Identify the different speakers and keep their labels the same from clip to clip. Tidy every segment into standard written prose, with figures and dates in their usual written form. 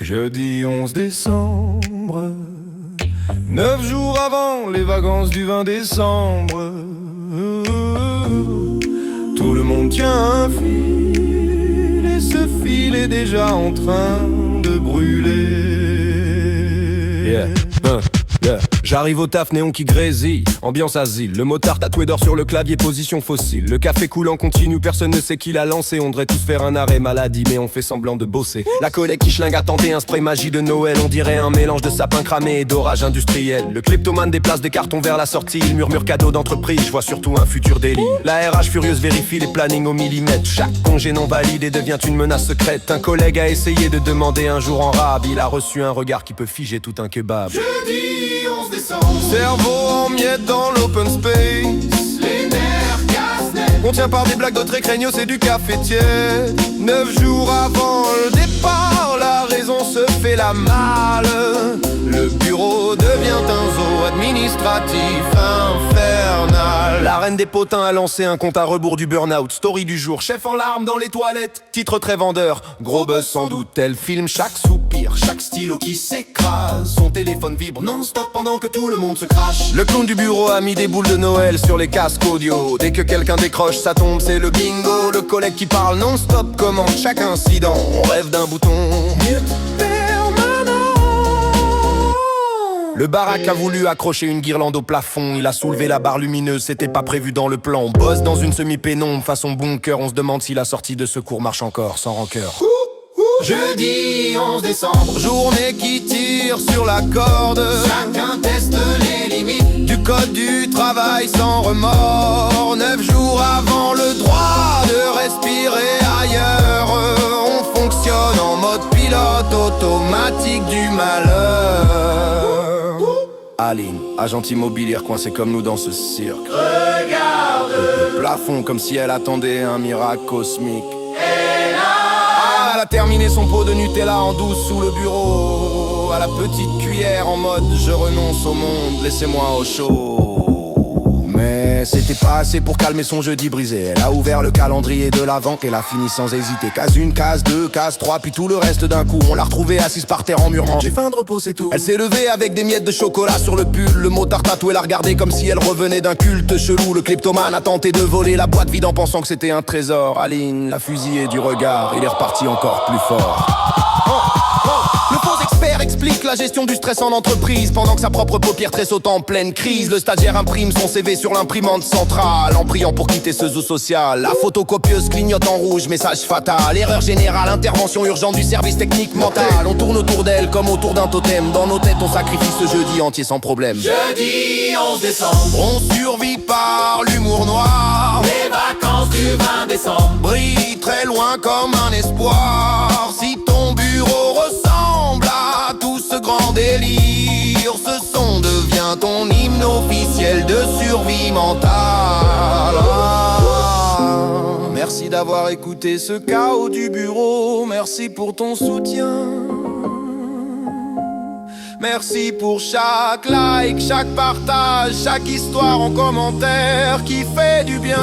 Speaker 1: Jeudi 11 décembre, 9 jours avant les vacances du 20 décembre. Tout le monde tient un fil et ce fil est déjà en train de brûler. J'arrive au taf, néon qui grésille, ambiance asile. Le motard tatoué d'or sur le clavier, position fossile. Le café coulant continue, personne ne sait qui l'a lancé. On devrait tous faire un arrêt maladie, mais on fait semblant de bosser. La collègue qui schlingue a tenté un spray magie de Noël. On dirait un mélange de sapin cramé et d'orage industriel. Le kleptomane déplace des cartons vers la sortie. Il murmure cadeau d'entreprise, je vois surtout un futur délit. La RH furieuse vérifie les plannings au millimètre. Chaque congé non validé devient une menace secrète. Un collègue a essayé de demander un jour en rab. Il a reçu un regard qui peut figer tout un kebab.
Speaker 2: Jeudi 11 décembre,
Speaker 1: Cerveau en miettes dans l'open space.
Speaker 2: les nerfs casse-tête.
Speaker 1: On tient par des blagues d'autres craignos, c'est du café tiède. 9 jours avant le départ, la raison se fait la malle. Le bureau devient un zoo administratif infernal. La reine des potins a lancé un compte à rebours du burn-out. Story du jour, chef en larmes dans les toilettes. Titre très vendeur, gros buzz sans doute. Elle filme chaque soupir, chaque stylo qui s'écrase. Son téléphone vibre non-stop pendant que tout le monde se crache. Le clown du bureau a mis des boules de Noël sur les casques audio. Dès que quelqu'un décroche, ça tombe, c'est le bingo. Le collègue qui parle non-stop commente chaque incident. On rêve d'un bouton permanent. Le baraque a voulu accrocher une guirlande au plafond. Il a soulevé la barre lumineuse, c'était pas prévu dans le plan. On bosse dans une semi-pénombre, façon bunker. On se demande si la sortie de secours marche encore, sans rancœur.
Speaker 2: Jeudi 11 décembre,
Speaker 1: Journée qui tire sur la corde.
Speaker 2: chacun teste les limites.
Speaker 1: Du code du travail sans remords. 9 jours avant le droit de respirer ailleurs. On fonctionne en mode pilote automatique du malheur. Aline, agente immobilière coincée comme nous dans ce cirque.
Speaker 2: Regarde,
Speaker 1: Le plafond comme si elle attendait un miracle cosmique.
Speaker 2: elle a
Speaker 1: Ah, elle a terminé son pot de Nutella en douce sous le bureau. À la petite cuillère en mode je renonce au monde, laissez-moi au chaud. Mais c'était pas assez pour calmer son jeudi brisé. Elle a ouvert le calendrier de l'avant et l'a fini sans hésiter. Case 1, case 2, case 3, puis tout le reste d'un coup. On l'a retrouvée assise par terre en murmurant j'ai faim de repos, c'est tout. Elle s'est levée avec des miettes de chocolat sur le pull. Le motard tatoué l'a regardé comme si elle revenait d'un culte chelou. Le kleptomane a tenté de voler la boîte vide en pensant que c'était un trésor. Aline l'a fusillé du regard, il est reparti encore plus fort. Le faux expert explique la gestion du stress en entreprise pendant que sa propre paupière tressaute en pleine crise. Le stagiaire imprime son CV sur l'imprimante centrale en priant pour quitter ce zoo social. La photocopieuse clignote en rouge, message fatal. Erreur générale, intervention urgente du service technique mental. On tourne autour d'elle comme autour d'un totem. Dans nos têtes on sacrifie ce jeudi entier sans problème.
Speaker 2: jeudi 11 décembre,
Speaker 1: On survit par l'humour noir.
Speaker 2: les vacances du 20 décembre.
Speaker 1: Brille très loin comme un espoir. Si ton bureau ressemble à tout ce grand délire, ce son devient ton hymne officiel de survie mentale. Merci d'avoir écouté ce chaos du bureau. Merci pour ton soutien. Merci pour chaque like, chaque partage, chaque histoire en commentaire qui fait du bien.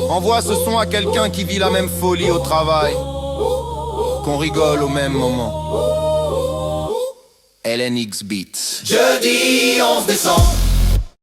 Speaker 1: Envoie ce son à quelqu'un qui vit la même folie au travail, qu'on rigole au même moment. LNX Beats.
Speaker 2: Jeudi 11 décembre,